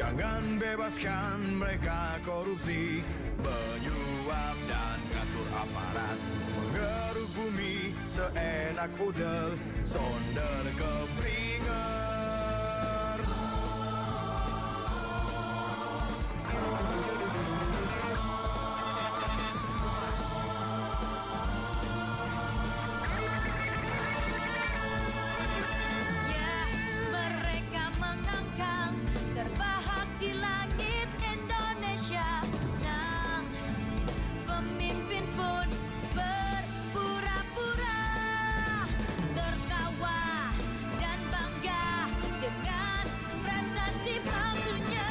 Jangan bebaskan mereka korupsi, menyuap dan ngatur aparat, menggeruk bumi seenak udel, sonder kebringer. Ya, mereka mengangkang terbahak di langit Indonesia. Sang pemimpin pun berpura-pura tertawa dan bangga dengan prestasi palsunya.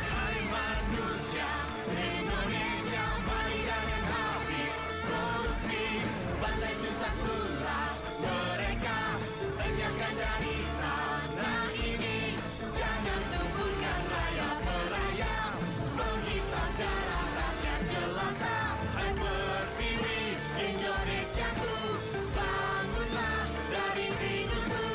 Hai manusia, Indonesia mari jangan habis korupsi, bantai tuntas ulah mereka, enyahkan dari tanah ini. Jangan sempurkan raya peraya, menghisap darah rakyat jelata. Hai pertiwi Indonesiaku, bangunlah dari tidurmu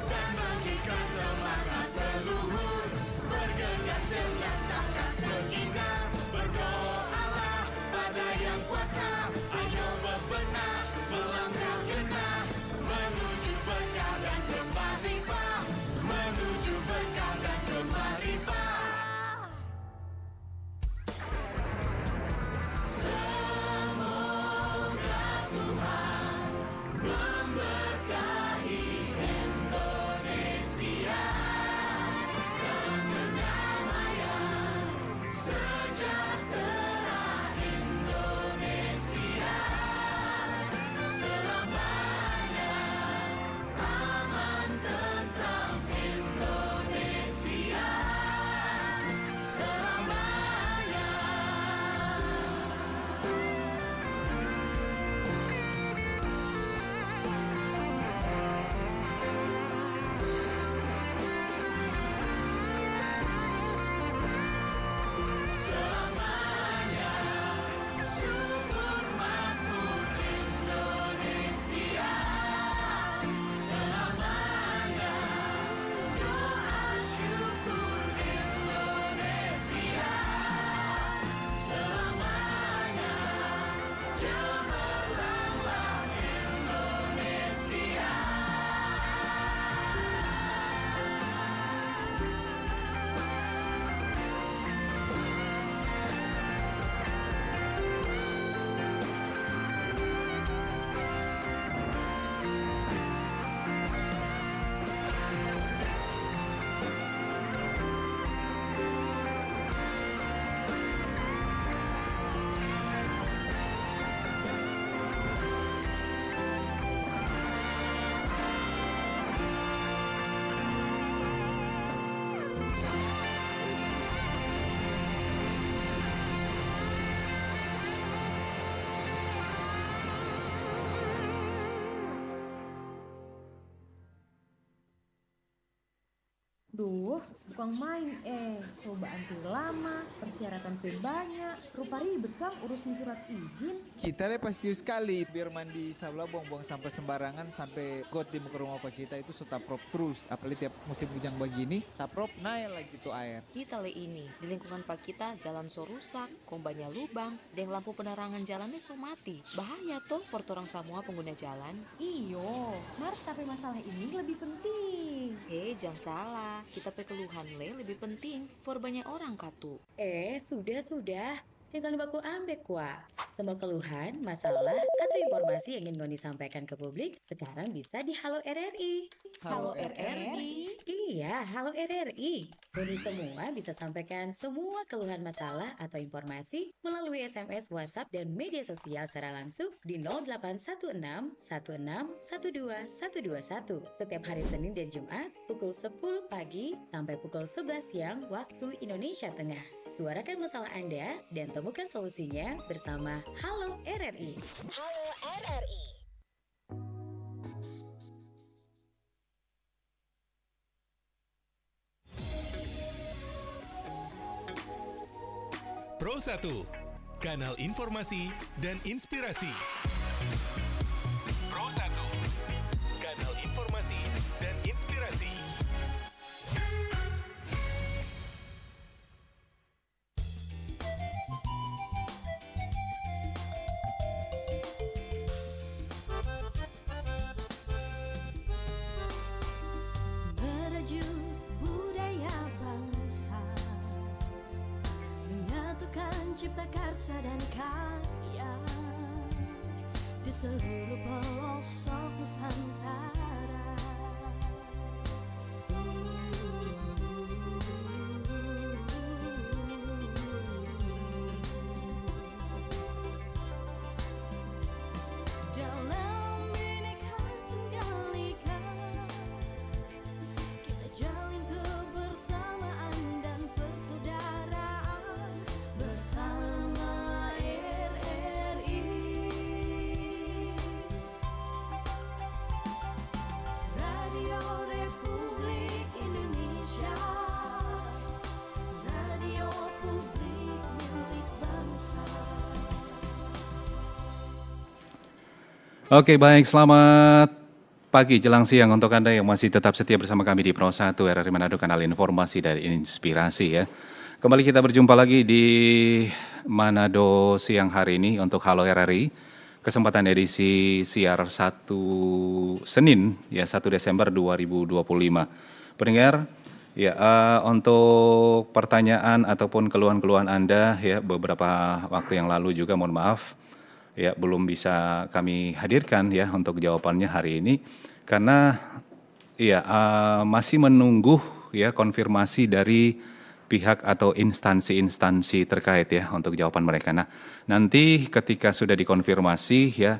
dan bangkitkan semangat leluhur. Bergegas cerdas takas tergigas, berdoalah pada yang kuasa. Ayo bebenah, melangkah genah, menuju berkah dan gema limpah, menuju berkah dan gema limpah. Semoga Tuhan memberkahi Indonesia dalam kedamaian, sejahtera Indonesia selamanya, aman tentram Indonesia selamanya. Selamanya, subur makmur Indonesia. Selamanya, doa syukur Indonesia. Selamanya, cemerlanglah Indonesia. Duh, bukan main coba anti lama, persyaratan banyak, rupa ribet Kang urus surat izin. Kita deh pasti sekali biar mandi sabla buang-buang sampah sembarangan sampai got di muka rumah pak kita itu taprop terus. Apalagi tiap musim hujan begini, taprop naik lagi tuh air. Kita le ini, di lingkungan pak kita jalan so rusak, kombanya lubang, dan lampu penerangan jalannya so mati. Bahaya toh for orang semua pengguna jalan. Iyo, Mar, tapi masalah ini lebih penting. Jangan salah, kita pe keluhan le lebih penting for banyak orang katu. Sudah. Cinta baku ambek kuah. Semua keluhan, masalah, atau informasi yang ingin Ngoni sampaikan ke publik sekarang bisa di Halo RRI. Halo RRI. Iya, Halo RRI. Ngoni semua bisa sampaikan semua keluhan masalah atau informasi melalui SMS, WhatsApp, dan media sosial secara langsung di 0816 16 12 121 setiap hari Senin dan Jumat pukul 10 pagi sampai pukul 11 siang waktu Indonesia Tengah. Suarakan masalah Anda dan temukan solusinya bersama Halo RRI. Halo RRI. Pro 1, kanal informasi dan inspirasi. Pro 1, kanal informasi dan inspirasi. Merajut budaya bangsa, menyatukan cipta karsa dan karya di seluruh pelosok Nusantara. Dalam Bhinneka Tunggal Ika, kita jalin kebersamaan dan persaudaraan bersama RRI. Radio Republik Indonesia, radio publik milik bangsa. Oke, baik. Selamat pagi jelang siang untuk Anda yang masih tetap setia bersama kami di Pro 1 RRI Manado, kanal informasi dan inspirasi ya. Kembali kita berjumpa lagi di Manado siang hari ini untuk Halo RRI. Kesempatan edisi siar 1 Senin ya 1 Desember 2025. Pendengar, ya untuk pertanyaan ataupun keluhan-keluhan Anda ya beberapa waktu yang lalu juga mohon maaf ya belum bisa kami hadirkan ya untuk jawabannya hari ini karena ya masih menunggu ya konfirmasi dari pihak atau instansi-instansi terkait ya untuk jawaban mereka. Nah, nanti ketika sudah dikonfirmasi ya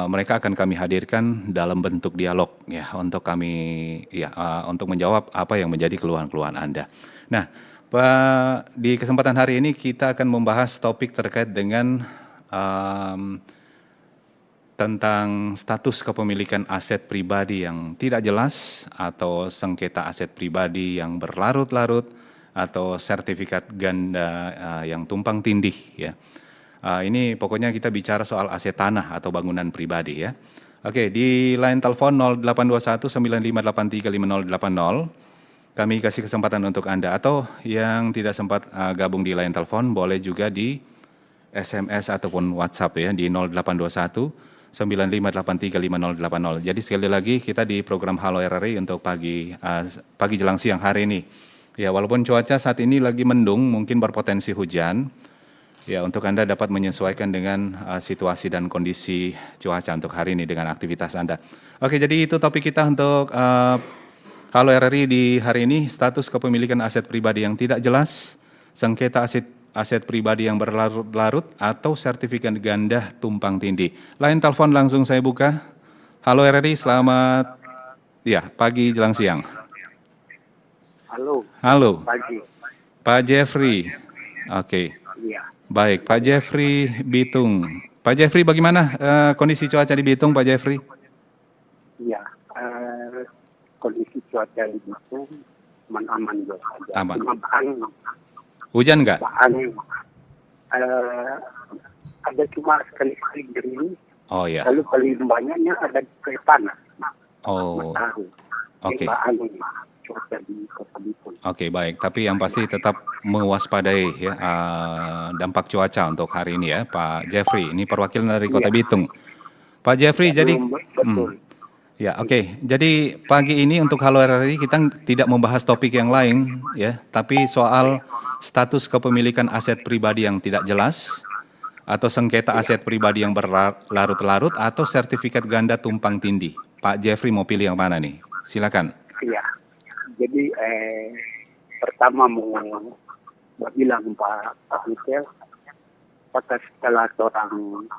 mereka akan kami hadirkan dalam bentuk dialog ya untuk kami ya untuk menjawab apa yang menjadi keluhan-keluhan Anda. Nah, di kesempatan hari ini kita akan membahas topik terkait dengan tentang status kepemilikan aset pribadi yang tidak jelas atau sengketa aset pribadi yang berlarut-larut atau sertifikat ganda yang tumpang tindih ya. Ini pokoknya kita bicara soal aset tanah atau bangunan pribadi ya. Oke, di line telepon 0821 9583 5080 kami kasih kesempatan untuk Anda atau yang tidak sempat gabung di line telepon boleh juga di SMS ataupun WhatsApp ya di 0821 9583 5080. Jadi sekali lagi kita di program Halo RRI untuk pagi jelang siang hari ini. Ya walaupun cuaca saat ini lagi mendung mungkin berpotensi hujan. Ya untuk Anda dapat menyesuaikan dengan situasi dan kondisi cuaca untuk hari ini dengan aktivitas Anda. Oke, jadi itu topik kita untuk Halo RRI di hari ini, status kepemilikan aset pribadi yang tidak jelas, sengketa aset pribadi yang berlarut-larut atau sertifikat ganda tumpang tindih. Line telepon langsung saya buka. Halo RRI, selamat ya pagi jelang siang. Halo. Pagi. Pak Jeffrey. Oke. Iya. Baik, Pak Jeffrey Bitung. Pak Jeffrey bagaimana kondisi cuaca di Bitung, Pak Jeffrey? Iya. Kondisi cuaca di Bitung aman-aman saja. Aman. Cuma angin. Hujan enggak? Angin. Ada cuma sekali-kali gerimis. Oh ya. Lalu paling banyaknya ada kayak panas. Oh. Matahari. Oke. Angin. Cuaca di Kota Bitung. Oke, baik. Tapi yang pasti tetap mewaspadai ya dampak cuaca untuk hari ini ya, Pak Jeffrey. Ini perwakilan dari Kota Bitung. Pak Jeffrey, jadi Betul. Ya, oke. Jadi pagi ini untuk Halo RRI kita tidak membahas topik yang lain ya, tapi soal status kepemilikan aset pribadi yang tidak jelas atau sengketa aset pribadi yang berlarut-larut atau sertifikat ganda tumpang tindih. Pak Jeffrey mau pilih yang mana nih? Silakan. Iya. Jadi pertama mau bilang Pak Michael, apakah setelah orang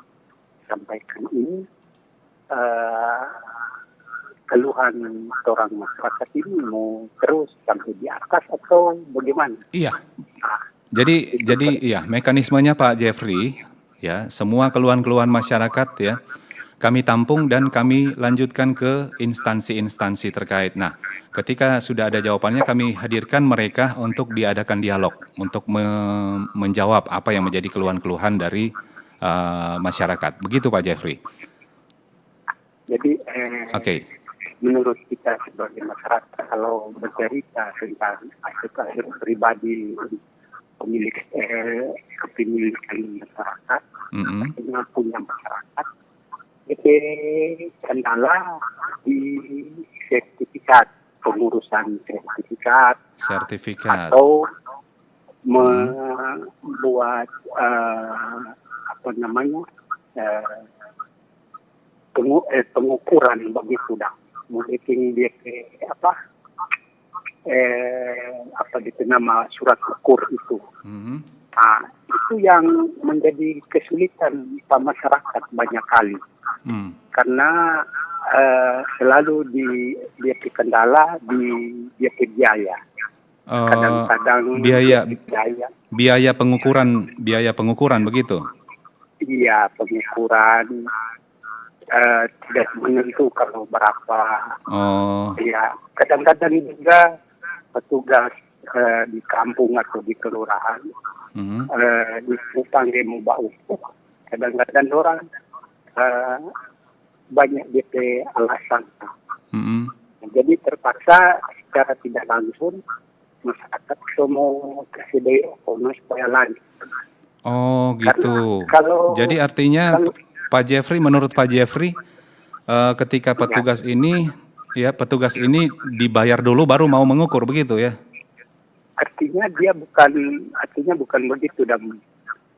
sampaikan ini keluhan orang masyarakat ini mau terus sampai di atas atau bagaimana? Iya. Jadi ya mekanismenya Pak Jeffrey ya, semua keluhan-keluhan masyarakat ya kami tampung dan kami lanjutkan ke instansi-instansi terkait. Nah, ketika sudah ada jawabannya kami hadirkan mereka untuk diadakan dialog untuk menjawab apa yang menjadi keluhan-keluhan dari masyarakat. Begitu Pak Jeffrey. Jadi Oke. menurut kita sebagai masyarakat kalau bercerita tentang aset pribadi pemilik kepemilikan masyarakat, punya masyarakat, itu kendala di sertifikat, pengurusan sertifikat atau membuat pengukuran begitu dah. Mungkin dia itu nama surat ukur itu. Nah, itu yang menjadi kesulitan Pak masyarakat banyak kali. Karena selalu dia kendala di dia biaya. Kadang-kadang biaya pengukuran begitu. Iya, pengukuran tidak menentu kalau berapa. Ya, kadang-kadang juga petugas di kampung atau di kelurahan dipanggil mau ukur. Kadang-kadang orang banyak DP alasan. Jadi terpaksa secara tidak langsung masyarakat semua kasih daya supaya lanjut. Oh gitu. Jadi artinya Pak Jeffrey, menurut Pak Jeffrey, ketika petugas ini dibayar dulu baru mau mengukur begitu ya? Artinya bukan begitu dan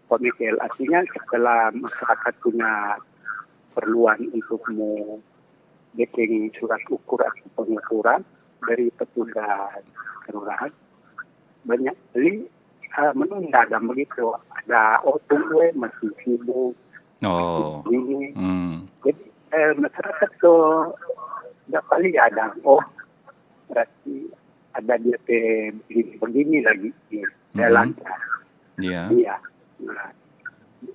Pak Michael. Artinya setelah masyarakat punya perluan untuk mau bikin surat ukur atau pengukuran dari petugas kelurahan, banyak kali menunda dan begitu. Ada tunggu masih sibuk. Ini. Jadi masyarakat tuh dapat lihat berarti ada dia begini lagi lancar. Iya. Nah,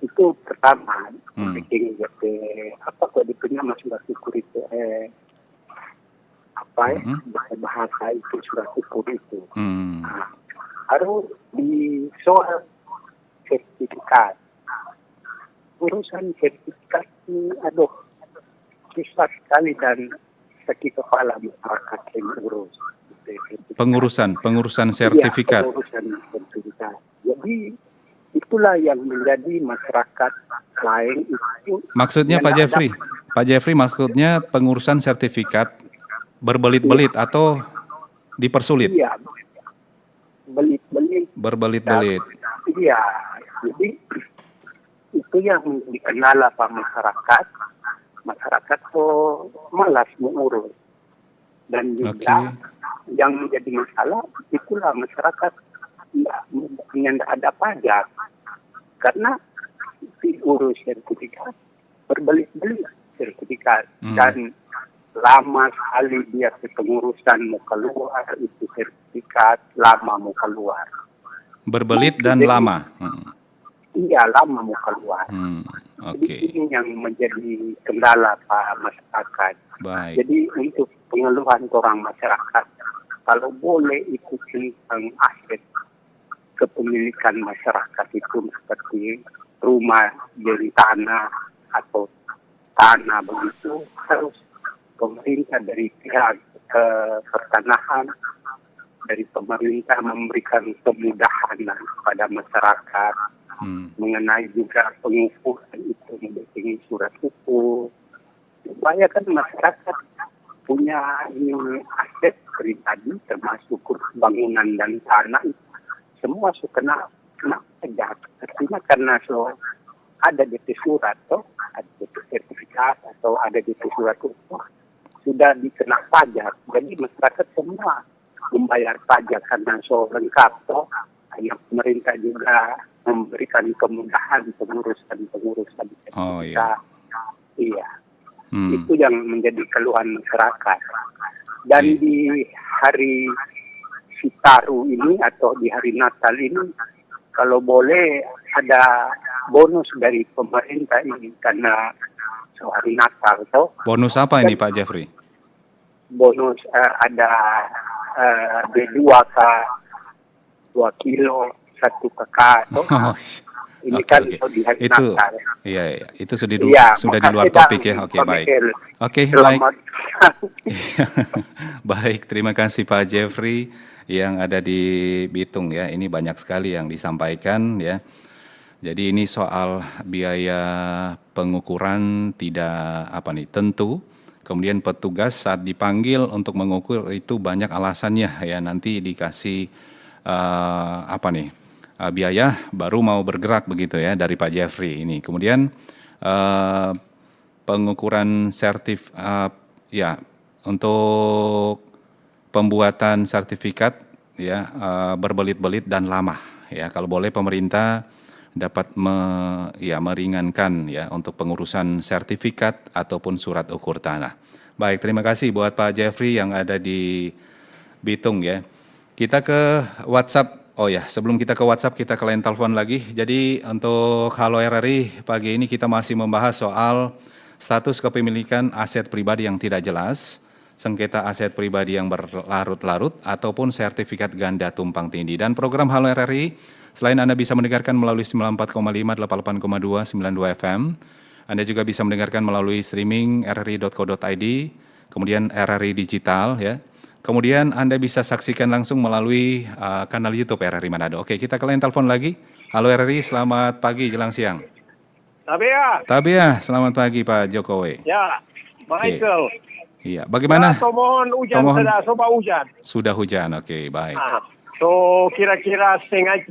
itu pertama bikin dia kok dipunya surat ukur itu bahasa itu surat ukur itu. Nah, harus di soal sertifikat. Urusan sertifikat ini, susah sekali dan sakit kepala masyarakat yang urus. Pengurusan sertifikat. Iya, pengurusan sertifikat. Jadi itulah yang menjadi masyarakat lain itu. Maksudnya Pak Jeffrey maksudnya pengurusan sertifikat berbelit-belit atau dipersulit? Iya, belit-belit. Berbelit-belit. Iya, jadi itu yang dikenal Pak masyarakat kok malas mengurus dan juga yang menjadi masalah itulah masyarakat tidak ada pajak karena diurus sertifikat berbelit-belit sertifikat dan lama sekali dia pengurusan mau keluar itu sertifikat lama mau keluar berbelit dan lama. Iya, lama mau keluar. Jadi ini yang menjadi kendala Pak masyarakat. Baik. Jadi untuk pengeluhan orang masyarakat, kalau boleh ikut tentang aset kepemilikan masyarakat itu seperti rumah dari tanah atau tanah begitu, harus pemerintah dari pihak pertanahan dari pemerintah memberikan kemudahan kepada masyarakat. Mengenai juga pengukuran itu membuat surat ukur supaya kan masyarakat punya ini aset pribadi termasuk bangunan dan tanah semua kena pajak. Artinya karena ada DP surat ada DP sertifikat atau ada DP surat sudah dikena pajak. Jadi masyarakat semua membayar pajak karena lengkap yang pemerintah juga memberikan kemudahan pengurusan sertifikat. Iya. Itu yang menjadi keluhan masyarakat. Dan di hari Citaru ini atau di hari Natal ini, kalau boleh ada bonus dari pemerintah ini karena hari Natal. Bonus apa ini Pak Jeffrey? Bonus ada B2 K 2 kilo 1 kakak. Ini kan di hari itu, Natal. Iya, itu sudah di luar topik ya. Oke, baik. Oke, baik. Baik, terima kasih Pak Jeffrey yang ada di Bitung ya. Ini banyak sekali yang disampaikan ya. Jadi ini soal biaya pengukuran tidak tentu. Kemudian petugas saat dipanggil untuk mengukur itu banyak alasannya ya. Nanti dikasih biaya baru mau bergerak begitu ya dari Pak Jeffrey ini. Kemudian pengukuran untuk pembuatan sertifikat ya berbelit-belit dan lama ya. Kalau boleh pemerintah dapat meringankan ya untuk pengurusan sertifikat ataupun surat ukur tanah. Baik, terima kasih buat Pak Jeffrey yang ada di Bitung ya. Kita ke WhatsApp. Oh ya, sebelum kita ke WhatsApp, kita ke line telepon lagi. Jadi untuk Halo RRI, pagi ini kita masih membahas soal status kepemilikan aset pribadi yang tidak jelas, sengketa aset pribadi yang berlarut-larut, ataupun sertifikat ganda tumpang tindih. Dan program Halo RRI, selain Anda bisa mendengarkan melalui 94,5, 88,2, 92 FM, Anda juga bisa mendengarkan melalui streaming rri.co.id, kemudian RRI Digital ya. Kemudian Anda bisa saksikan langsung melalui kanal YouTube RRI Manado. Oke, kita ke line telepon lagi. Halo RRI, selamat pagi jelang siang. Tabia, selamat pagi Pak Jokowi. Ya, Michael. Iya, bagaimana? Ya, mohon hujan hujan. Sudah hujan, oke, baik. Kira-kira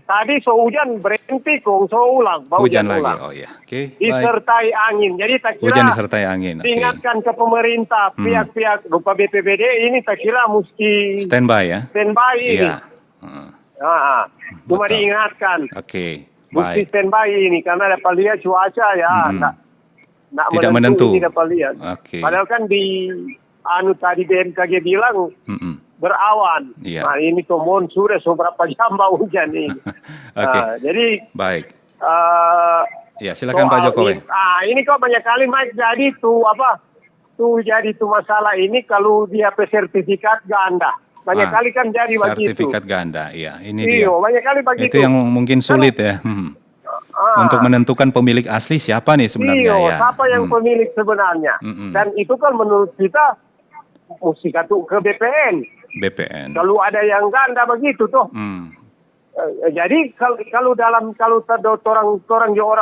tadi hujan berhenti kong ulang. Hujan lagi, oh iya. Oke, disertai angin. Jadi tak kira hujan disertai angin. Diingatkan ke pemerintah, pihak-pihak berupa BPBD ini tak kira mesti standby ya. Standby ini. Iya. Cuma diingatkan. Oke, mesti baik. standby ini karena dapat lihat cuaca ya. Tidak menentu. Dapat lihat. Oke. Padahal kan di tadi BMKG bilang berawan. Iya. Nah ini mohon sudah beberapa jam hujan ini. Oke. Jadi baik. Ya silakan Pak Jokowi. Ini kok banyak kali Mike jadi jadi masalah ini kalau dia sertifikat ganda. Banyak kali kan jadi begitu. Sertifikat ganda, iya. Ini dia. Banyak kali begitu. Itu yang mungkin sulit ya. Untuk menentukan pemilik asli siapa nih sebenarnya ya. Siapa yang pemilik sebenarnya. Dan itu kan menurut kita mesti ke BPN. Kalau ada yang ganda begitu tuh. Jadi kalau orang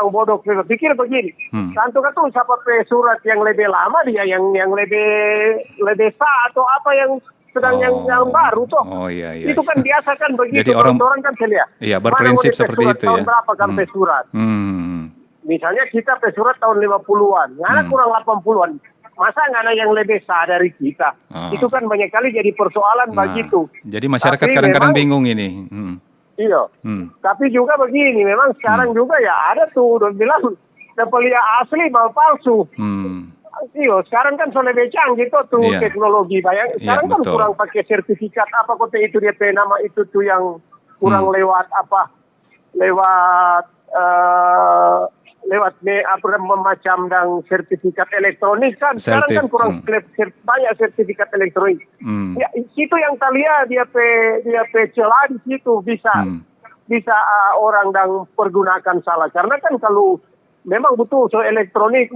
bodoh pikir begini. Tentu kan tuh siapa surat yang lebih lama dia yang lebih sah atau apa yang sedang yang baru tuh. Oh iya. Itu kan biasa kan begitu. Jadi orang kan lihat. Iya, berprinsip seperti itu ya. Tahun berapa kan surat? Misalnya kita surat tahun 50-an. Nggak kurang 80-an. Masa nggak ada yang lebih sah dari kita? Itu kan banyak kali jadi persoalan begitu. Jadi masyarakat kadang-kadang bingung ini. Iya. Tapi juga begini, memang sekarang juga ya ada tuh udah bilang dapat lihat asli mau palsu. Iya, sekarang kan sudah lebih canggih tuh teknologi. Sekarang kan kurang pakai sertifikat apa kota itu dia nama itu tuh yang kurang lewat macam dan sertifikat elektronik kan. Sekarang kan kurang banyak sertifikat elektronik. Ya, itu yang kalian dia celah di situ bisa orang dan pergunakan salah. Karena kan kalau memang betul elektronik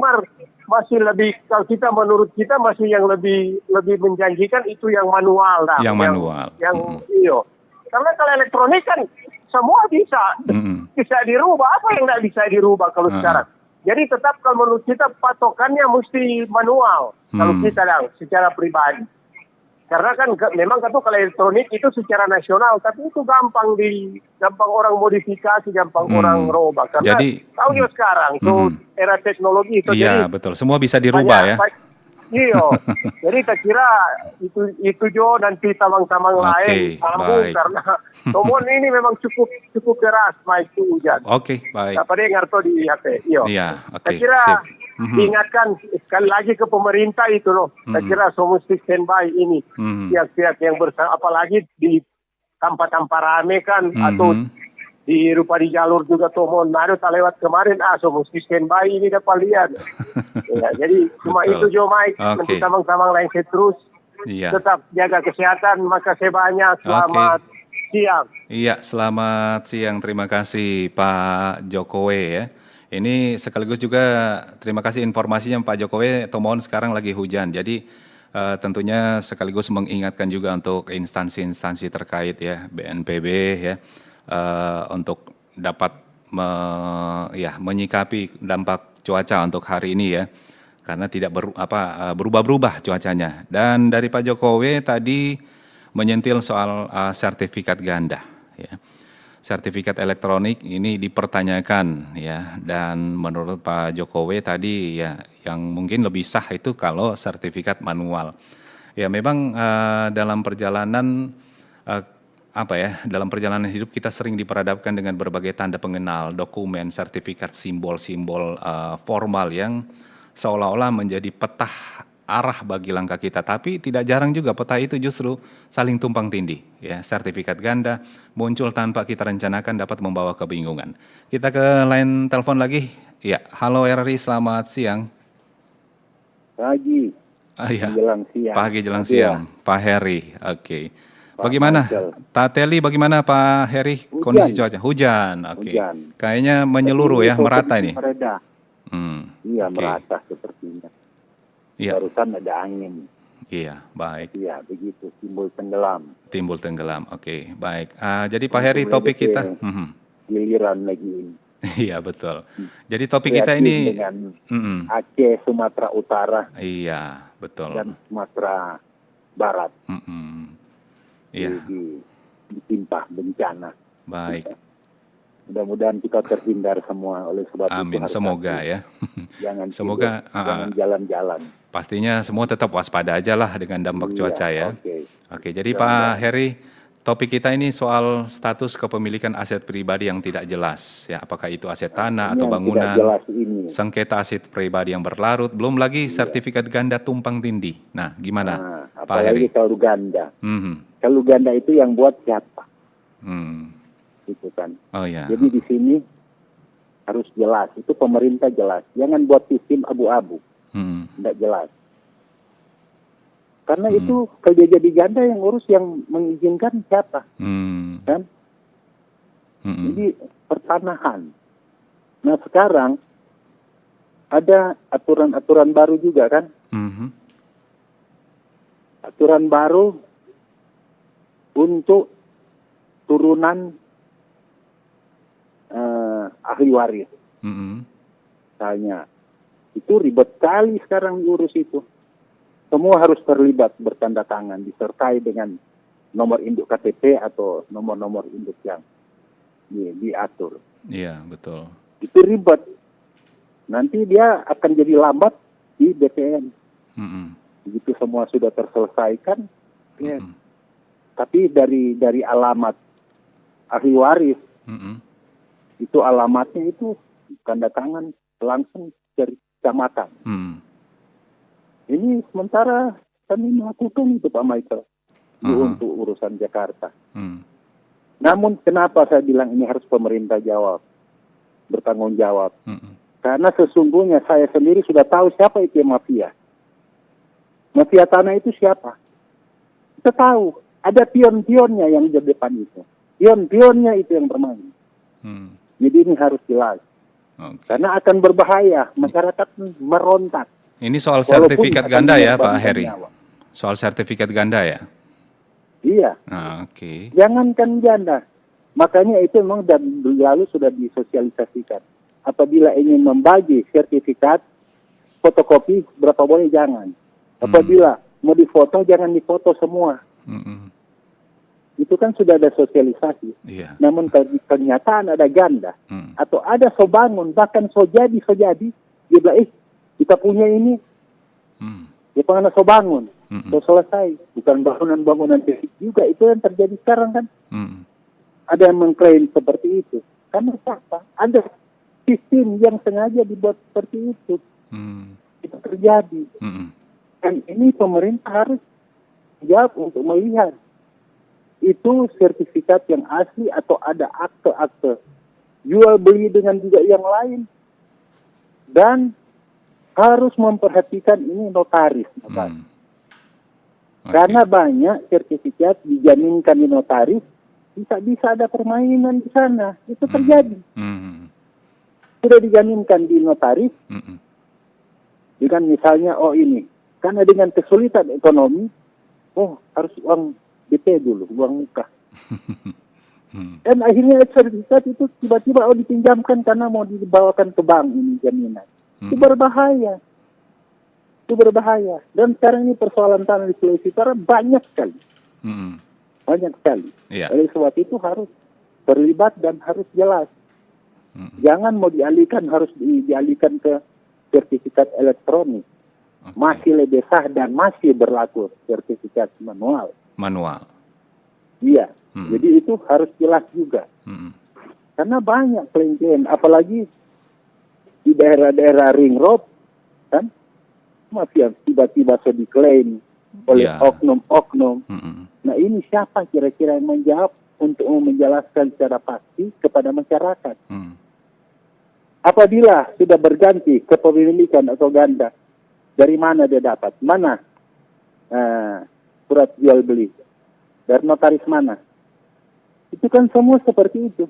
masih lebih, kalau kita menurut kita masih yang lebih menjanjikan itu yang manual dah. Yang manual. Iya. Karena kalau elektronik kan semua bisa dirubah. Apa yang tidak bisa dirubah kalau sekarang? Jadi tetap kalau menurut kita patokannya mesti manual. Kalau kita secara pribadi. Karena kan memang kalau elektronik itu secara nasional, tapi itu gampang orang modifikasi, gampang orang robah. Karena tahu juga sekarang, era teknologi itu. Iya, jadi betul. Semua bisa dirubah ya. Iya, jadi saya kira itu jo nanti tamang-tamang lain sambung karena tomon ini memang cukup keras itu hujan. Oke, baik. Apa dia ngerti di HP? Iya, oke. Saya kira diingatkan sekali lagi ke pemerintah itu loh. Saya kira semua mesti standby ini. Pihak-pihak yang bersama, apalagi di tempat-tempat rame kan atau di jalur juga tomon ada lewat kemarin semua mesti standby ini dapat lihat. Ya, jadi cuma itu Jo Mike, nanti tamang-tamang lain terus tetap jaga kesehatan. Makasih banyak, selamat siang. Iya, selamat siang. Terima kasih Pak Jokowi ya. Ini sekaligus juga terima kasih informasinya Pak Jokowi. Tomon sekarang lagi hujan, jadi tentunya sekaligus mengingatkan juga untuk instansi-instansi terkait ya, BNPB ya. Untuk dapat menyikapi dampak cuaca untuk hari ini ya, karena tidak berubah-berubah cuacanya. Dan dari Pak Jokowi tadi menyentil soal sertifikat ganda ya. Sertifikat elektronik ini dipertanyakan ya, dan menurut Pak Jokowi tadi ya yang mungkin lebih sah itu kalau sertifikat manual. Ya memang dalam perjalanan dalam perjalanan hidup kita sering diperhadapkan dengan berbagai tanda pengenal, dokumen, sertifikat, simbol-simbol formal yang seolah-olah menjadi peta arah bagi langkah kita. Tapi tidak jarang juga peta itu justru saling tumpang tindih. Ya, sertifikat ganda muncul tanpa kita rencanakan dapat membawa kebingungan. Kita ke line telepon lagi. Ya, halo RRI, selamat siang. Pagi. Jelang siang. Pagi jelang siang. Pak Heri, oke. Bagaimana? Tateli bagaimana Pak Heri kondisi cuaca? Hujan, oke. Kayaknya menyeluruh ya, merata ini. Mereda. Iya, merata sepertinya. Iya. Barusan ada angin. Iya, baik. Iya, begitu. Timbul tenggelam. Timbul tenggelam, oke, baik. Jadi Pak Heri topik kita. Giliran lagi ini. Iya, betul. Jadi topik kita ini. Dengan Aceh, Sumatera Utara. Iya, betul. Dan Sumatera Barat. Iya. Ditimpa bencana. Baik. Mudah-mudahan kita terhindar semua oleh sebab itu. Amin, semoga ya. Jangan jangan jalan-jalan. Pastinya semua tetap waspada aja lah dengan dampak cuaca ya. Oke, jadi Pak Heri, topik kita ini soal status kepemilikan aset pribadi yang tidak jelas ya. Apakah itu aset tanah atau bangunan, sengketa aset pribadi yang berlarut, belum lagi sertifikat ganda tumpang tindih. Nah, gimana Pak Heri? Apalagi kalau ganda. Kalau ganda itu yang buat siapa? Gitu kan. Oh ya. Jadi di sini harus jelas. Itu pemerintah jelas. Jangan buat sistem abu-abu. Tidak jelas. Karena itu kalau dia jadi ganda yang urus, yang mengizinkan siapa? Kan? Jadi pertanahan. Nah sekarang ada aturan-aturan baru juga kan? Aturan baru untuk turunan ahli waris. Misalnya, itu ribet kali sekarang diurus itu. Semua harus terlibat, bertanda tangan, disertai dengan nomor induk KTP atau nomor-nomor induk yang diatur. Iya, betul. Itu ribet. Nanti dia akan jadi lambat di BPN. Begitu semua sudah terselesaikan, ya. Tapi dari alamat ahli waris, itu alamatnya itu tanda tangan langsung dari kecamatan. Ini sementara kami melakukan itu Pak Michael untuk urusan Jakarta. Namun kenapa saya bilang ini harus pemerintah bertanggung jawab? Karena sesungguhnya saya sendiri sudah tahu siapa itu yang mafia. Mafia tanah itu siapa? Kita tahu. Ada pion-pionnya yang di depan itu. Pion-pionnya itu yang bermain. Jadi ini harus jelas. Karena akan berbahaya. Masyarakat merontak. Ini soal sertifikat ganda ya Pak Heri? Soal sertifikat ganda ya? Iya. Oke. Jangankan ganda. Makanya itu memang lalu sudah disosialisasikan. Apabila ingin membagi sertifikat, fotokopi berapa boleh jangan. Apabila mau difoto jangan difoto semua. Itu kan sudah ada sosialisasi. Namun kalau kenyataan ada ganda atau ada sobangun, bahkan sojadi dia bilang kita punya ini, dia pengen sobangun, so selesai, bukan bangunan-bangunan fisik juga. Itu yang terjadi sekarang kan. Ada yang mengklaim seperti itu. Karena apa? Ada sistem yang sengaja dibuat seperti itu. Itu terjadi. Dan ini pemerintah harus jawab untuk melihat itu sertifikat yang asli atau ada akte-akte jual beli dengan juga yang lain, dan harus memperhatikan ini notaris. Karena banyak sertifikat dijaminkan di notaris, bisa ada permainan di sana. Itu terjadi. Sudah dijaminkan di notaris, dengan misalnya ini karena dengan kesulitan ekonomi, harus uang DP dulu, uang muka. Dan akhirnya sertifikat itu tiba-tiba dipinjamkan karena mau dibawakan ke bank ini jaminan. Itu berbahaya. Dan sekarang ini persoalan tanah di Sulawesi Utara banyak sekali. Banyak sekali. Oleh sebab itu harus terlibat dan harus jelas. Jangan mau dialihkan, harus dialihkan ke sertifikat elektronik. Masih lebih sah dan masih berlaku sertifikat manual. Iya. Jadi itu harus jelas juga. Karena banyak klaim-klaim, apalagi di daerah-daerah ring road, kan masih yang tiba-tiba sudah diklaim oleh oknum-oknum. Nah ini siapa kira-kira yang menjawab untuk menjelaskan secara pasti kepada masyarakat? Apabila sudah berganti kepemilikan atau ganda, dari mana dia dapat? Mana surat jual beli? Dari notaris mana? Itu kan semua seperti itu.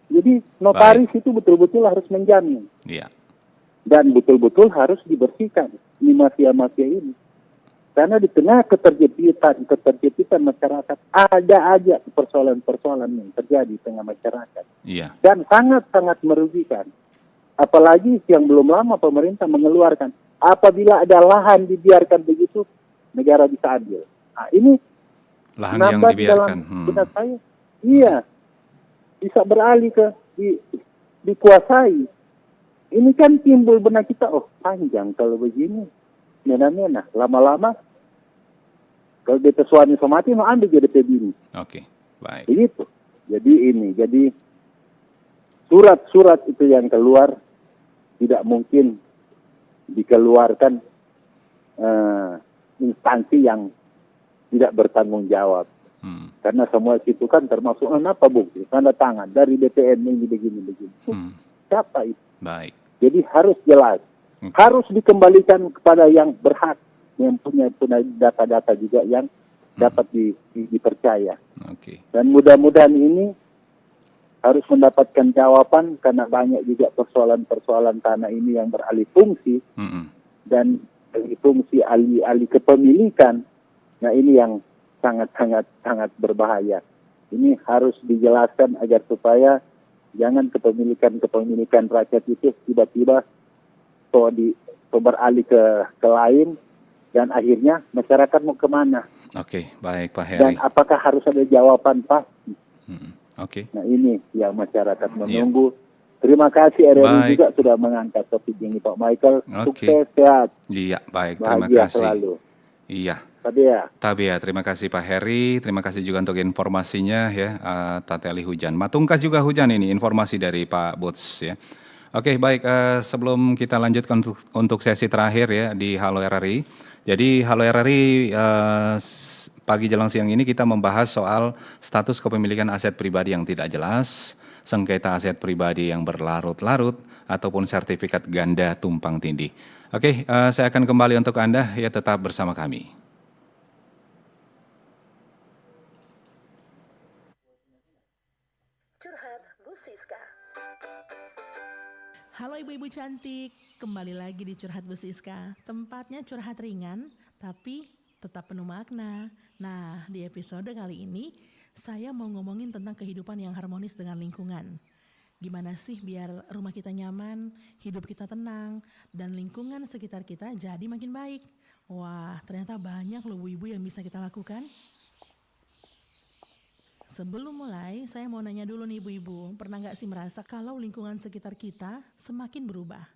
Jadi notaris itu betul-betul harus menjamin. Dan betul-betul harus dibersihkan ini mafia-mafia ini. Karena di tengah keterjepitan masyarakat, ada aja persoalan-persoalan yang terjadi di tengah masyarakat. Dan sangat-sangat merugikan. Apalagi yang belum lama pemerintah mengeluarkan, apabila ada lahan dibiarkan begitu, negara bisa ambil. Nah, ini lahan yang dibiarkan. Benar saya, bisa beralih ke dikuasai. Ini kan timbul benak kita, panjang kalau begini, mena-mena, lama-lama kalau dia suami somati mau ambil jadi bini. Baik. Begitu. Jadi surat-surat itu yang keluar tidak mungkin dikeluarkan instansi yang tidak bertanggung jawab. Karena semua itu kan termasuk apa bukti, tanda tangan dari BPN ini begini. Siapa itu? Baik. Jadi harus jelas. Harus dikembalikan kepada yang berhak, yang punya data-data juga yang dapat dipercaya. Dan mudah-mudahan ini harus mendapatkan jawaban, karena banyak juga persoalan-persoalan tanah ini yang beralih fungsi dan alih fungsi alih kepemilikan. Nah ini yang sangat berbahaya. Ini harus dijelaskan agar supaya jangan kepemilikan rakyat itu tiba-tiba beralih ke lain, dan akhirnya masyarakat mau kemana? Baik Pak Heri. Dan apakah harus ada jawaban pasti? Nah ini yang masyarakat menunggu. Terima kasih RRI juga sudah mengangkat topik ini Pak Michael. Sukses, sehat. Baik, terima kasih. Selalu. Tabia, terima kasih Pak Heri, terima kasih juga untuk informasinya ya, Tati Ali Hujan. Matungkas juga hujan ini informasi dari Pak Bots ya. Baik, sebelum kita lanjutkan untuk sesi terakhir ya di Halo RRI. Jadi Halo RRI pagi jelang siang ini kita membahas soal status kepemilikan aset pribadi yang tidak jelas, sengketa aset pribadi yang berlarut-larut, ataupun sertifikat ganda tumpang tindih. Saya akan kembali untuk Anda ya, tetap bersama kami. Halo ibu-ibu cantik, kembali lagi di Curhat Bu Siska. Tempatnya curhat ringan, tapi tetap penuh makna. Nah, di episode kali ini, saya mau ngomongin tentang kehidupan yang harmonis dengan lingkungan. Gimana sih biar rumah kita nyaman, hidup kita tenang, dan lingkungan sekitar kita jadi makin baik. Wah, ternyata banyak loh Bu Ibu yang bisa kita lakukan. Sebelum mulai, saya mau nanya dulu nih Bu Ibu, pernah nggak sih merasa kalau lingkungan sekitar kita semakin berubah?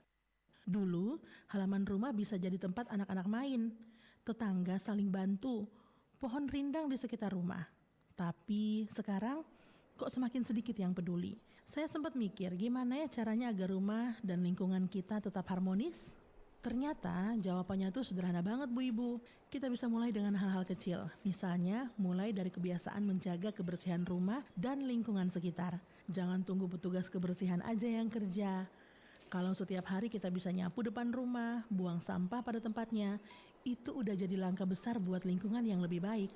Dulu, halaman rumah bisa jadi tempat anak-anak main, tetangga saling bantu, pohon rindang di sekitar rumah. Tapi sekarang, kok semakin sedikit yang peduli? Saya sempat mikir gimana ya caranya agar rumah dan lingkungan kita tetap harmonis? Ternyata jawabannya tuh sederhana banget Bu Ibu. Kita bisa mulai dengan hal-hal kecil. Misalnya mulai dari kebiasaan menjaga kebersihan rumah dan lingkungan sekitar. Jangan tunggu petugas kebersihan aja yang kerja. Kalau setiap hari kita bisa nyapu depan rumah, buang sampah pada tempatnya, itu udah jadi langkah besar buat lingkungan yang lebih baik.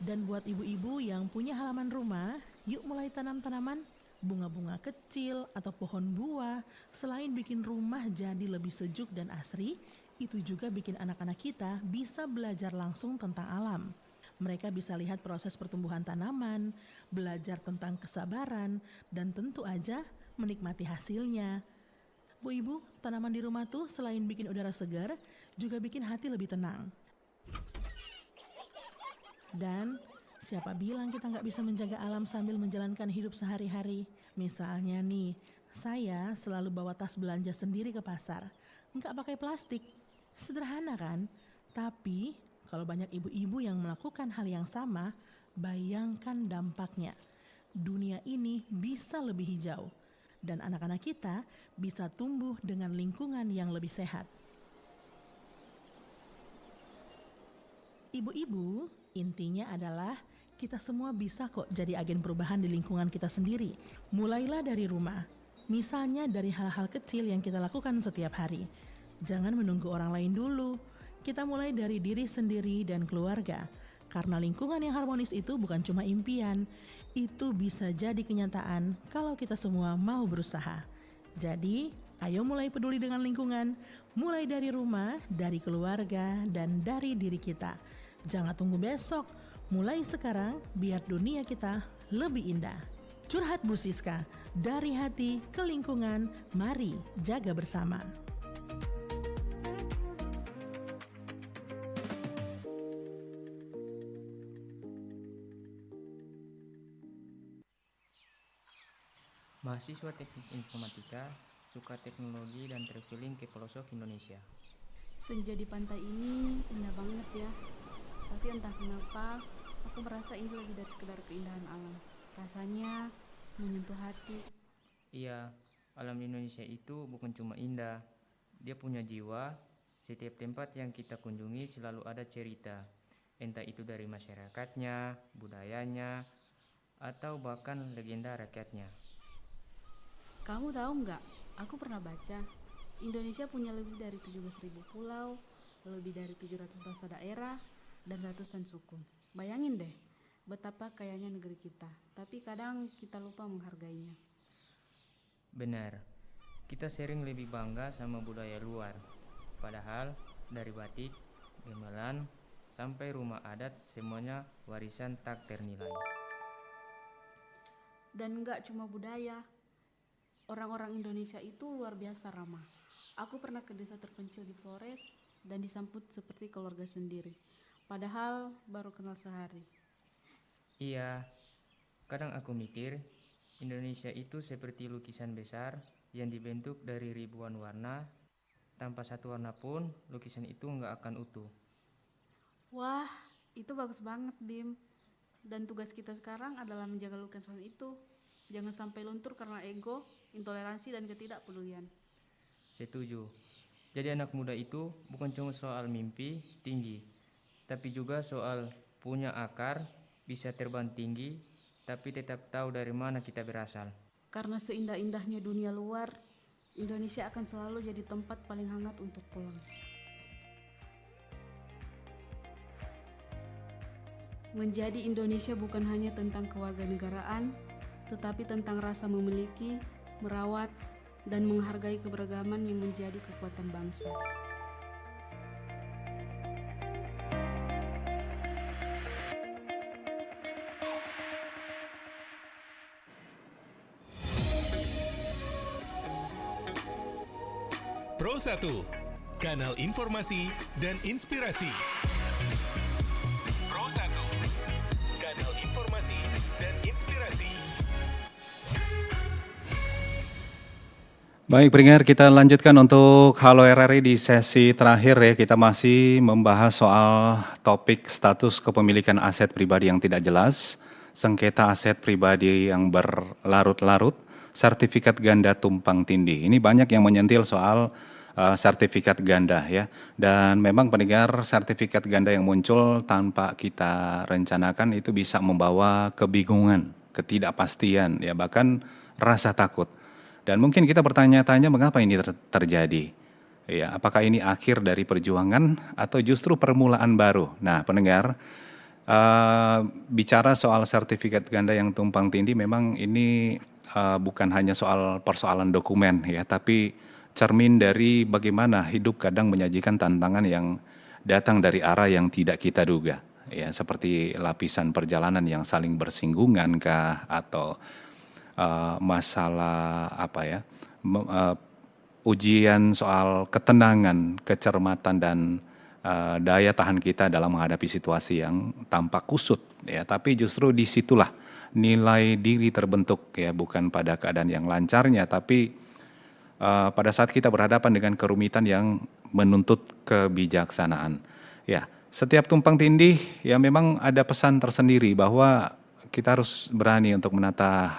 Dan buat ibu-ibu yang punya halaman rumah, yuk mulai tanam tanaman, bunga-bunga kecil atau pohon buah. Selain bikin rumah jadi lebih sejuk dan asri, itu juga bikin anak-anak kita bisa belajar langsung tentang alam. Mereka bisa lihat proses pertumbuhan tanaman, belajar tentang kesabaran, dan tentu aja menikmati hasilnya. Bu Ibu, tanaman di rumah tuh selain bikin udara segar, juga bikin hati lebih tenang. Dan siapa bilang kita nggak bisa menjaga alam sambil menjalankan hidup sehari-hari? Misalnya nih, saya selalu bawa tas belanja sendiri ke pasar. Nggak pakai plastik. Sederhana kan? Tapi kalau banyak ibu-ibu yang melakukan hal yang sama, bayangkan dampaknya. Dunia ini bisa lebih hijau. Dan anak-anak kita bisa tumbuh dengan lingkungan yang lebih sehat. Ibu-ibu, intinya adalah kita semua bisa kok jadi agen perubahan di lingkungan kita sendiri. Mulailah dari rumah. Misalnya dari hal-hal kecil yang kita lakukan setiap hari. Jangan menunggu orang lain dulu. Kita mulai dari diri sendiri dan keluarga. Karena lingkungan yang harmonis itu bukan cuma impian. Itu bisa jadi kenyataan kalau kita semua mau berusaha. Jadi, ayo mulai peduli dengan lingkungan. Mulai dari rumah, dari keluarga, dan dari diri kita. Jangan tunggu besok. Mulai sekarang biar dunia kita lebih indah. Curhat Bu Siska, dari hati ke lingkungan, mari jaga bersama. Mahasiswa Teknik Informatika, suka teknologi dan traveling ke pelosok Indonesia. Senja di pantai ini indah banget ya. Tapi entah kenapa, aku merasa ini lebih dari sekedar keindahan alam. Rasanya menyentuh hati. Iya, alam Indonesia itu bukan cuma indah. Dia punya jiwa. Setiap tempat yang kita kunjungi selalu ada cerita. Entah itu dari masyarakatnya, budayanya, atau bahkan legenda rakyatnya. Kamu tahu nggak? Aku pernah baca, Indonesia punya lebih dari 17.000 pulau, lebih dari 700 bahasa daerah, dan ratusan suku. Bayangin deh, betapa kayanya negeri kita. Tapi kadang kita lupa menghargainya. Benar, kita sering lebih bangga sama budaya luar. Padahal dari batik, gamelan, sampai rumah adat semuanya warisan tak ternilai. Dan nggak cuma budaya, orang-orang Indonesia itu luar biasa ramah. Aku pernah ke desa terpencil di Flores dan disambut seperti keluarga sendiri. Padahal baru kenal sehari. Iya, kadang aku mikir Indonesia itu seperti lukisan besar yang dibentuk dari ribuan warna. Tanpa satu warna pun lukisan itu nggak akan utuh. Wah, itu bagus banget, Bim. Dan tugas kita sekarang adalah menjaga lukisan itu. Jangan sampai luntur karena ego, intoleransi, dan ketidakpedulian. Setuju. Jadi anak muda itu bukan cuma soal mimpi tinggi, tapi juga soal punya akar, bisa terbang tinggi, tapi tetap tahu dari mana kita berasal. Karena seindah-indahnya dunia luar, Indonesia akan selalu jadi tempat paling hangat untuk pulang. Menjadi Indonesia bukan hanya tentang kewarganegaraan, tetapi tentang rasa memiliki, merawat, dan menghargai keberagaman yang menjadi kekuatan bangsa. Pro 1. kanal informasi dan inspirasi. Pro 1, kanal informasi dan inspirasi. Baik, pendengar, kita lanjutkan untuk Halo RRI di sesi terakhir ya. Kita masih membahas soal topik status kepemilikan aset pribadi yang tidak jelas, sengketa aset pribadi yang berlarut-larut, sertifikat ganda tumpang tindih. Ini banyak yang menyentil soal sertifikat ganda ya. Dan memang pendengar, sertifikat ganda yang muncul tanpa kita rencanakan itu bisa membawa kebingungan, ketidakpastian ya, bahkan rasa takut. Dan mungkin kita bertanya-tanya mengapa ini terjadi? Ya, apakah ini akhir dari perjuangan atau justru permulaan baru? Nah, pendengar, bicara soal sertifikat ganda yang tumpang tindih, memang ini bukan hanya soal persoalan dokumen ya, tapi cermin dari bagaimana hidup kadang menyajikan tantangan yang datang dari arah yang tidak kita duga. Ya, seperti lapisan perjalanan yang saling bersinggungan kah, atau masalah ujian soal ketenangan, kecermatan dan daya tahan kita dalam menghadapi situasi yang tampak kusut ya, tapi justru disitulah nilai diri terbentuk ya, bukan pada keadaan yang lancarnya, tapi pada saat kita berhadapan dengan kerumitan yang menuntut kebijaksanaan. Ya, setiap tumpang tindih ya memang ada pesan tersendiri bahwa kita harus berani untuk menata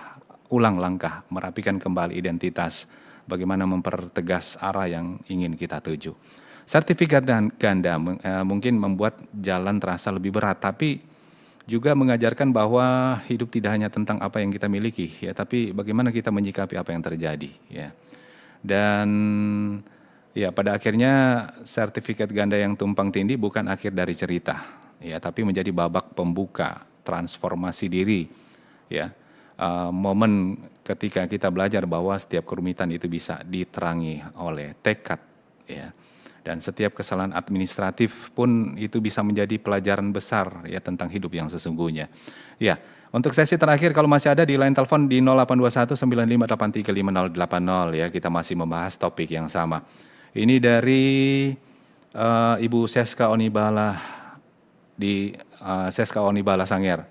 ulang langkah, merapikan kembali identitas, bagaimana mempertegas arah yang ingin kita tuju. Sertifikat ganda mungkin membuat jalan terasa lebih berat, tapi juga mengajarkan bahwa hidup tidak hanya tentang apa yang kita miliki, ya, tapi bagaimana kita menyikapi apa yang terjadi. Ya. Dan ya pada akhirnya sertifikat ganda yang tumpang tindih bukan akhir dari cerita, ya, tapi menjadi babak pembuka transformasi diri, ya. Momen ketika kita belajar bahwa setiap kerumitan itu bisa diterangi oleh tekad, ya, dan setiap kesalahan administratif pun itu bisa menjadi pelajaran besar ya tentang hidup yang sesungguhnya. Ya, untuk sesi terakhir kalau masih ada di line telepon di 0821 9583 5080 ya, kita masih membahas topik yang sama. Ini dari Ibu Seska Onibala di Seska Onibala Sangir.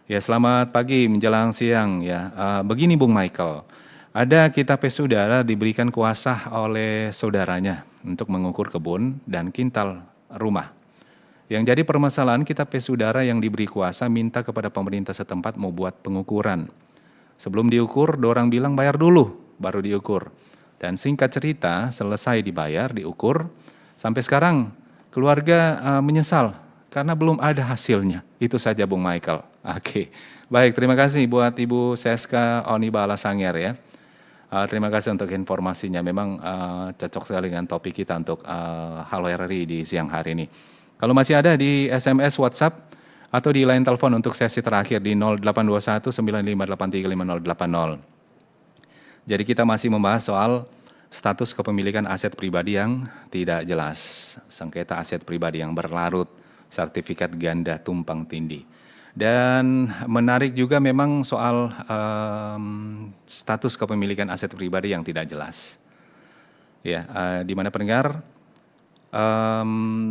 Ya, selamat pagi menjelang siang ya. Begini Bung Michael, ada kitab saudara diberikan kuasa oleh saudaranya untuk mengukur kebun dan kintal rumah. Yang jadi permasalahan, kitab saudara yang diberi kuasa minta kepada pemerintah setempat mau buat pengukuran. Sebelum diukur, dorang bilang bayar dulu, baru diukur. Dan singkat cerita, selesai dibayar, diukur, sampai sekarang keluarga menyesal karena belum ada hasilnya. Itu saja Bung Michael. Oke, baik, terima kasih buat Ibu Seska Onibala Sangir ya. Terima kasih untuk informasinya, memang cocok sekali dengan topik kita untuk Halo RRI di siang hari ini. Kalau masih ada di SMS, WhatsApp, atau di line telepon untuk sesi terakhir di 0821 9583 5080. Jadi kita masih membahas soal status kepemilikan aset pribadi yang tidak jelas, sengketa aset pribadi yang berlarut, sertifikat ganda tumpang tindih. Dan menarik juga memang soal status kepemilikan aset pribadi yang tidak jelas. Ya, di mana pendengar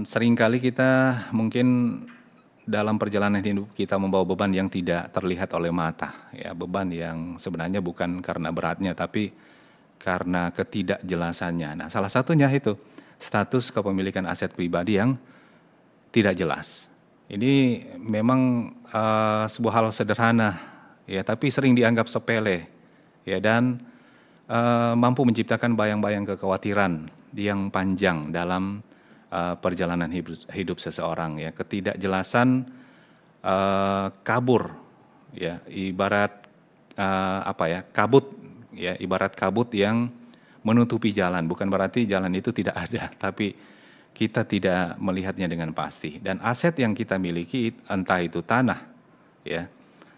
seringkali kita mungkin dalam perjalanan hidup kita membawa beban yang tidak terlihat oleh mata. Ya, beban yang sebenarnya bukan karena beratnya, tapi karena ketidakjelasannya. Nah, salah satunya itu status kepemilikan aset pribadi yang tidak jelas. Ini memang sebuah hal sederhana, ya, tapi sering dianggap sepele, ya, dan mampu menciptakan bayang-bayang kekhawatiran yang panjang dalam perjalanan hidup seseorang. Ya, ketidakjelasan kabur, ya, ibarat kabut, ya, ibarat kabut yang menutupi jalan. Bukan berarti jalan itu tidak ada, tapi kita tidak melihatnya dengan pasti. Dan aset yang kita miliki, entah itu tanah, ya,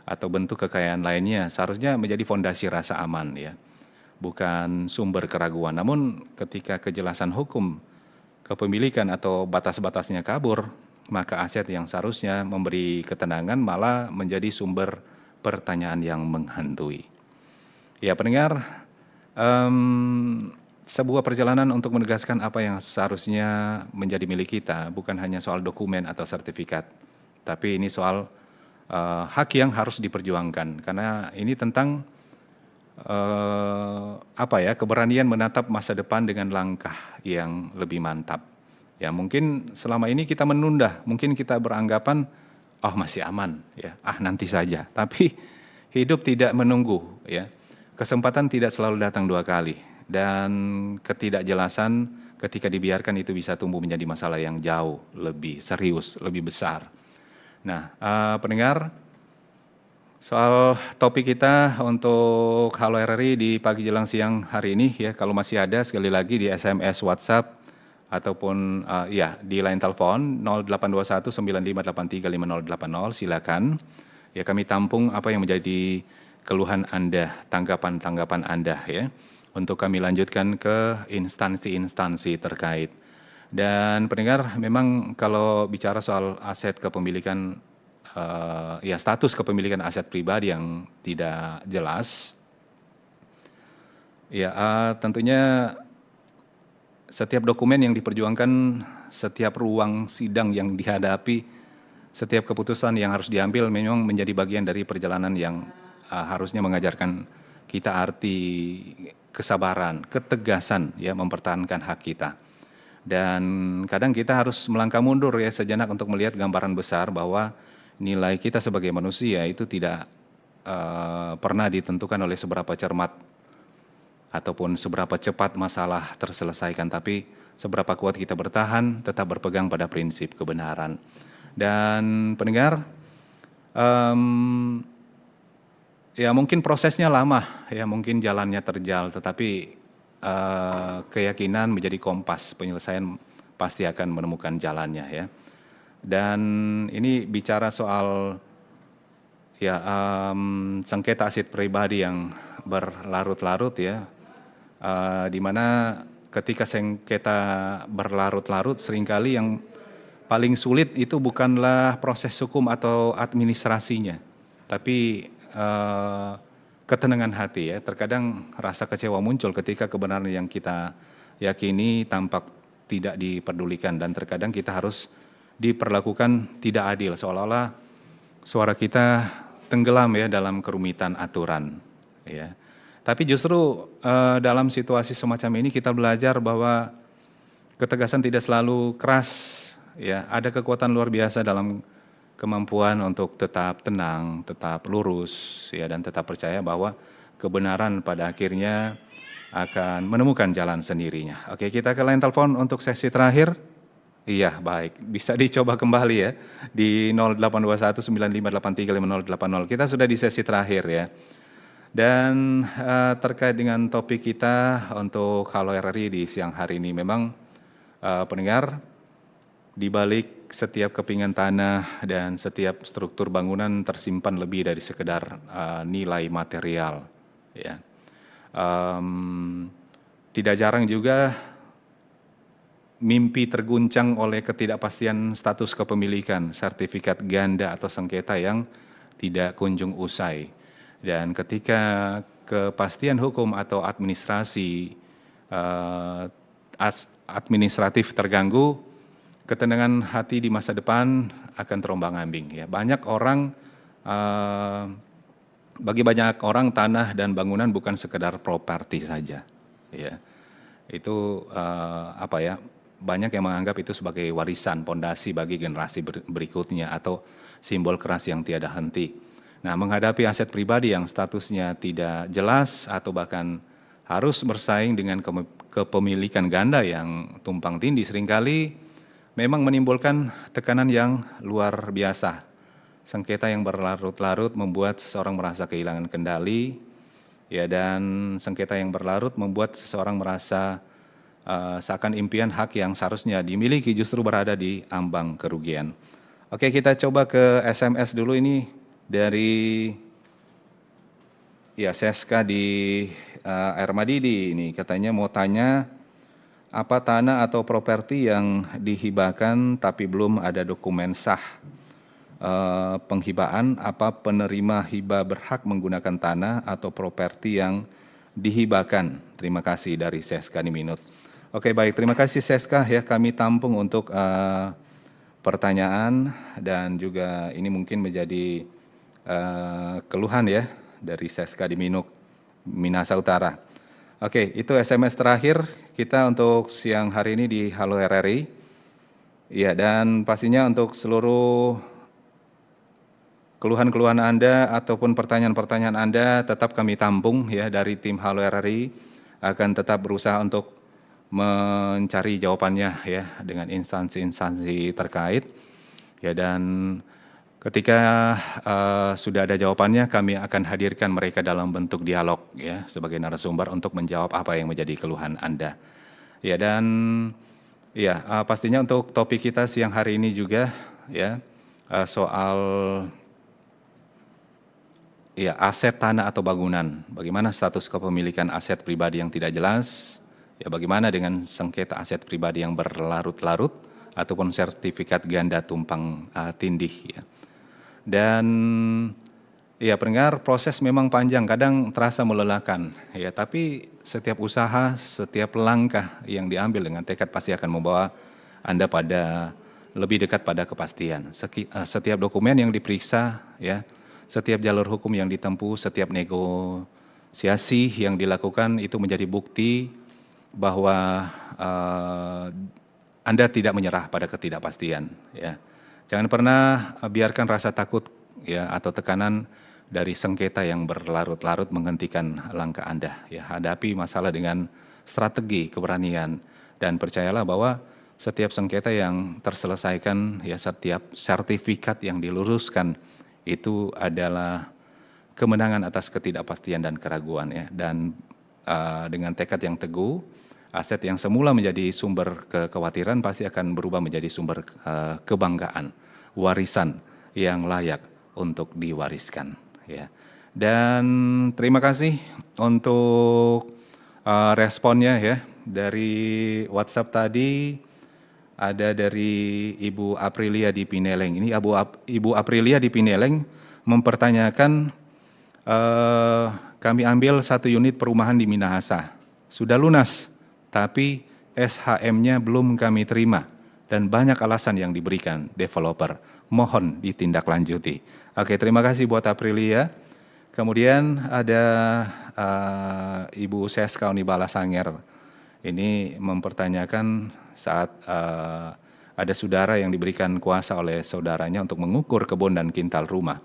atau bentuk kekayaan lainnya, seharusnya menjadi fondasi rasa aman, ya, bukan sumber keraguan. Namun ketika kejelasan hukum kepemilikan atau batas-batasnya kabur, maka aset yang seharusnya memberi ketenangan malah menjadi sumber pertanyaan yang menghantui. Ya pendengar, sebuah perjalanan untuk menegaskan apa yang seharusnya menjadi milik kita, bukan hanya soal dokumen atau sertifikat, tapi ini soal hak yang harus diperjuangkan, karena ini tentang keberanian menatap masa depan dengan langkah yang lebih mantap. Ya, mungkin selama ini kita menunda, mungkin kita beranggapan masih aman, ya, nanti saja. Tapi hidup tidak menunggu, ya. Kesempatan tidak selalu datang 2 kali, dan ketidakjelasan ketika dibiarkan itu bisa tumbuh menjadi masalah yang jauh lebih serius, lebih besar. Nah, pendengar, soal topik kita untuk Halo RRI di pagi jelang siang hari ini, ya, kalau masih ada sekali lagi di SMS, WhatsApp, ataupun di line telepon 0821 9583 5080, silakan. Ya, kami tampung apa yang menjadi keluhan Anda, tanggapan-tanggapan Anda, ya, untuk kami lanjutkan ke instansi-instansi terkait. Dan pendengar, memang kalau bicara soal aset kepemilikan, status kepemilikan aset pribadi yang tidak jelas, ya, tentunya setiap dokumen yang diperjuangkan, setiap ruang sidang yang dihadapi, setiap keputusan yang harus diambil memang menjadi bagian dari perjalanan yang harusnya mengajarkan kita arti kesabaran, ketegasan, ya, mempertahankan hak kita. Dan kadang kita harus melangkah mundur, ya, sejenak untuk melihat gambaran besar bahwa nilai kita sebagai manusia itu tidak pernah ditentukan oleh seberapa cermat ataupun seberapa cepat masalah terselesaikan, tapi seberapa kuat kita bertahan, tetap berpegang pada prinsip kebenaran. Dan pendengar, ya mungkin prosesnya lama, ya mungkin jalannya terjal, tetapi keyakinan menjadi kompas, penyelesaian pasti akan menemukan jalannya, ya. Dan ini bicara soal sengketa aset pribadi yang berlarut-larut, ya. Di mana ketika sengketa berlarut-larut seringkali yang paling sulit itu bukanlah proses hukum atau administrasinya, tapi ketenangan hati, ya. Terkadang rasa kecewa muncul ketika kebenaran yang kita yakini tampak tidak diperdulikan, dan terkadang kita harus diperlakukan tidak adil, seolah-olah suara kita tenggelam, ya, dalam kerumitan aturan, ya. Tapi justru dalam situasi semacam ini kita belajar bahwa ketegasan tidak selalu keras, ya. Ada kekuatan luar biasa dalam kemampuan untuk tetap tenang, tetap lurus, ya, dan tetap percaya bahwa kebenaran pada akhirnya akan menemukan jalan sendirinya. Oke, kita ke line telepon untuk sesi terakhir. Iya, baik. Bisa dicoba kembali, ya, di 0821 9583 5080. Kita sudah di sesi terakhir, ya. Dan terkait dengan topik kita untuk Halo RRI di siang hari ini, memang pendengar, di balik setiap kepingan tanah dan setiap struktur bangunan tersimpan lebih dari sekedar nilai material, ya. Tidak jarang juga mimpi terguncang oleh ketidakpastian status kepemilikan, sertifikat ganda atau sengketa yang tidak kunjung usai. Dan ketika kepastian hukum atau administratif terganggu, ketenangan hati di masa depan akan terombang-ambing, ya. Bagi banyak orang tanah dan bangunan bukan sekedar properti saja, ya. Itu banyak yang menganggap itu sebagai warisan, pondasi bagi generasi berikutnya atau simbol keras yang tiada henti. Nah, menghadapi aset pribadi yang statusnya tidak jelas atau bahkan harus bersaing dengan kepemilikan ganda yang tumpang tindih seringkali memang menimbulkan tekanan yang luar biasa. Sengketa yang berlarut-larut membuat seseorang merasa kehilangan kendali, ya, dan sengketa yang berlarut membuat seseorang merasa seakan impian hak yang seharusnya dimiliki justru berada di ambang kerugian. Oke, kita coba ke SMS dulu ini. Dari Seska di Air Madidi ini katanya mau tanya, apa tanah atau properti yang dihibahkan tapi belum ada dokumen sah penghibaan, apa penerima hibah berhak menggunakan tanah atau properti yang dihibahkan. Terima kasih dari Seska Diminut. Oke, baik, terima kasih Seska ya, kami tampung untuk pertanyaan dan juga ini mungkin menjadi keluhan ya dari Seska Diminuk, Minahasa Utara. Oke, itu SMS terakhir kita untuk siang hari ini di Halo RRI. Ya, dan pastinya untuk seluruh keluhan-keluhan Anda ataupun pertanyaan-pertanyaan Anda tetap kami tampung ya dari tim Halo RRI, akan tetap berusaha untuk mencari jawabannya ya dengan instansi-instansi terkait ya, dan ketika sudah ada jawabannya kami akan hadirkan mereka dalam bentuk dialog ya sebagai narasumber untuk menjawab apa yang menjadi keluhan Anda. Ya, dan ya pastinya untuk topik kita siang hari ini juga ya soal ya aset tanah atau bangunan. Bagaimana status kepemilikan aset pribadi yang tidak jelas? Ya, bagaimana dengan sengketa aset pribadi yang berlarut-larut ataupun sertifikat ganda tumpang tindih ya. Dan ya pendengar, proses memang panjang, kadang terasa melelahkan ya, tapi setiap usaha, setiap langkah yang diambil dengan tekad pasti akan membawa Anda pada lebih dekat pada kepastian. Setiap dokumen yang diperiksa ya, setiap jalur hukum yang ditempuh, setiap negosiasi yang dilakukan itu menjadi bukti bahwa Anda tidak menyerah pada ketidakpastian ya. Jangan pernah biarkan rasa takut ya atau tekanan dari sengketa yang berlarut-larut menghentikan langkah Anda ya. Hadapi masalah dengan strategi, keberanian, dan percayalah bahwa setiap sengketa yang terselesaikan ya, setiap sertifikat yang diluruskan itu adalah kemenangan atas ketidakpastian dan keraguan ya. Dan dengan tekad yang teguh, aset yang semula menjadi sumber kekhawatiran pasti akan berubah menjadi sumber kebanggaan, warisan yang layak untuk diwariskan ya. Dan terima kasih untuk responnya ya. Dari WhatsApp tadi ada dari Ibu Aprilia di Pineleng. Ini Ibu Aprilia di Pineleng mempertanyakan, kami ambil 1 unit perumahan di Minahasa, sudah lunas tapi SHM-nya belum kami terima dan banyak alasan yang diberikan developer. Mohon ditindaklanjuti. Oke, terima kasih buat Aprilia. Kemudian ada Ibu Seska Onibala Sanger. Ini mempertanyakan saat ada saudara yang diberikan kuasa oleh saudaranya untuk mengukur kebun dan kintal rumah.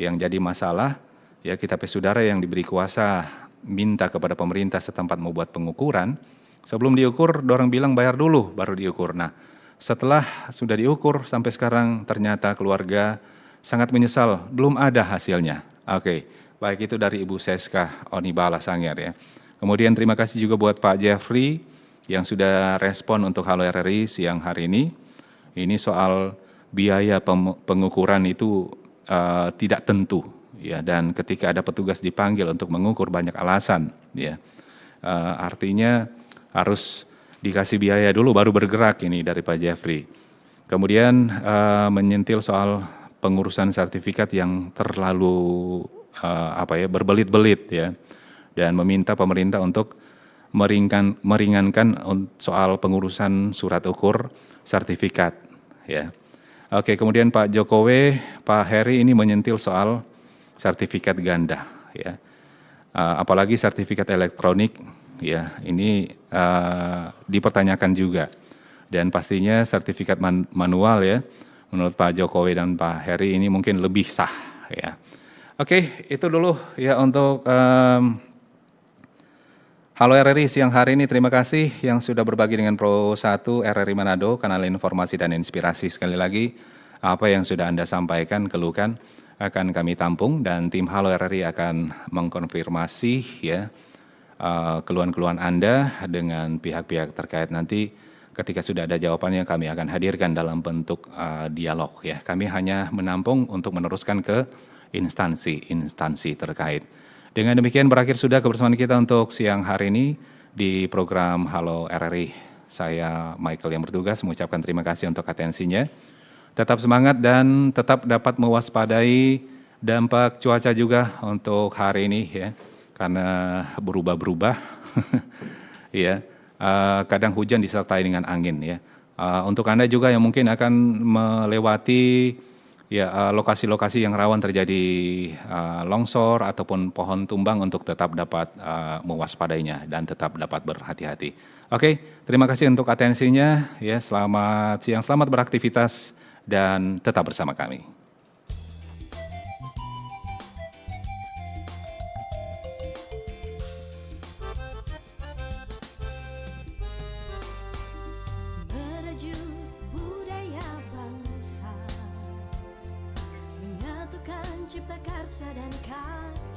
Yang jadi masalah, ya kita saudara yang diberi kuasa minta kepada pemerintah setempat membuat pengukuran. Sebelum diukur, dorang bilang bayar dulu, baru diukur. Nah, setelah sudah diukur, sampai sekarang ternyata keluarga sangat menyesal, belum ada hasilnya. Oke, baik, itu dari Ibu Seska Onibala Sanger ya. Kemudian terima kasih juga buat Pak Jeffrey yang sudah respon untuk Halo RRI siang hari ini. Ini soal biaya pengukuran itu tidak tentu ya, dan ketika ada petugas dipanggil untuk mengukur banyak alasan ya. Artinya harus dikasih biaya dulu baru bergerak ini dari Pak Jeffrey. Kemudian menyentil soal pengurusan sertifikat yang terlalu berbelit-belit ya, dan meminta pemerintah untuk meringankan soal pengurusan surat ukur sertifikat ya. Oke, kemudian Pak Jokowi, Pak Heri ini menyentil soal sertifikat ganda ya. Apalagi sertifikat elektronik ya, ini dipertanyakan juga. Dan pastinya sertifikat manual ya, menurut Pak Jokowi dan Pak Heri ini mungkin lebih sah ya. Oke, itu dulu ya untuk Halo RRI siang hari ini. Terima kasih yang sudah berbagi dengan Pro 1 RRI Manado, kanal informasi dan inspirasi. Sekali lagi, apa yang sudah Anda sampaikan, keluhkan akan kami tampung dan tim Halo RRI akan mengkonfirmasi ya keluhan-keluhan Anda dengan pihak-pihak terkait. Nanti ketika sudah ada jawabannya kami akan hadirkan dalam bentuk dialog ya. Kami hanya menampung untuk meneruskan ke instansi terkait. Dengan demikian berakhir sudah kebersamaan kita untuk siang hari ini di program Halo RRI. Saya Michael yang bertugas mengucapkan terima kasih untuk atensinya. Tetap semangat dan tetap dapat mewaspadai dampak cuaca juga untuk hari ini ya. karena berubah-berubah. Ya, kadang hujan disertai dengan angin ya. Untuk Anda juga yang mungkin akan melewati ya lokasi-lokasi yang rawan terjadi longsor ataupun pohon tumbang, untuk tetap dapat mewaspadainya dan tetap dapat berhati-hati. Oke, terima kasih untuk atensinya ya. Selamat siang, selamat beraktivitas dan tetap bersama kami. Merajut budaya bangsa, menyatukan cipta karsa dan karya.